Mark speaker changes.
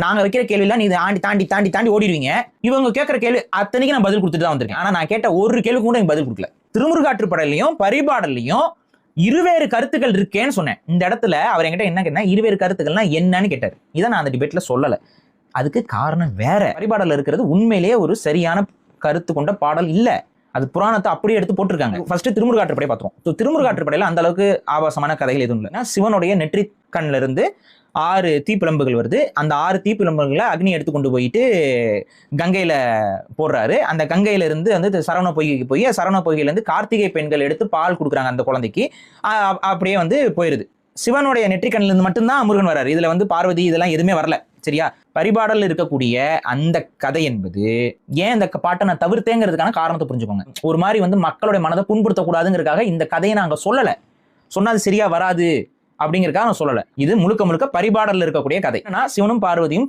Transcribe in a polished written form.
Speaker 1: நாங்க வைக்கிற கேள்வியெல்லாம் நீ தாண்டி தாண்டி தாண்டி தாண்டி ஓடிடுவீங்க. இவங்க கேட்கிற கேள்வி அத்தனைக்கு நான் பதில் கொடுத்துட்டு தான் வந்திருக்கேன். ஆனா நான் கேட்ட ஒரு கேள்விக்கு கூட எனக்கு பதில் கொடுக்கல. திருமுருகாற்றுப்படையிலையும் பரிபாடல்லையும் இருவேறு கருத்துக்கள் இருக்கேன்னு சொன்னேன். இந்த இடத்துல அவர் என்கிட்ட என்ன கேட்டா, இருவேறு கருத்துக்கள்னா என்னன்னு கேட்டார். இதை நான் அந்த டிபேட்ல சொல்லல. அதுக்கு காரணம் வேற. பரிபாடல் இருக்கிறது உண்மையிலேயே ஒரு சரியான கருத்து கொண்ட பாடல் இல்ல. அது புராணத்தை அப்படியே எடுத்து போட்டிருக்காங்க. ஃபர்ஸ்ட் திருமுருகாற்றுப்படை பார்த்தோம். திருமுருகாற்றுப்படையில அந்த அளவுக்கு ஆபாசமான கதைகள் எதுவும் இல்லை. சிவனுடைய நெற்றி கண்ணில இருந்து 6 தீப்பிழம்புகள் வருது. அந்த 6 தீப்பிழம்புகளை அக்னி எடுத்து கொண்டு போயிட்டு கங்கையில போடுறாரு. அந்த கங்கையில இருந்து வந்து சரவண பொய்கைக்கு போய் சரவண பொய்கையில இருந்து கார்த்திகை பெண்கள் எடுத்து பால் கொடுக்குறாங்க அந்த குழந்தைக்கு. அப்படியே வந்து போயிருது. சிவனுடைய நெற்றிக்கண்ணில இருந்து மட்டும்தான் முருகன் வர்றாரு. இதுல வந்து பார்வதி இதெல்லாம் எதுவுமே வரல. சரியா? பரிபாடல் இருக்கக்கூடிய அந்த கதை என்பது ஏன் இந்த பாட்டை நான் தவிர்த்தேங்கிறதுக்கான காரணத்தை புரிஞ்சுக்கோங்க. ஒரு மாதிரி வந்து மக்களுடைய மனதை புண்படுத்தக்கூடாதுங்கிறதுக்காக இந்த கதையை நாங்க சொல்லல. சொன்னா அது சரியா வராது அப்படிங்கிறதுக்காக நான் சொல்லல. இது முழுக்க முழுக்க பரிபாடல்ல இருக்கக்கூடிய கதை. சிவனும் பார்வதியும்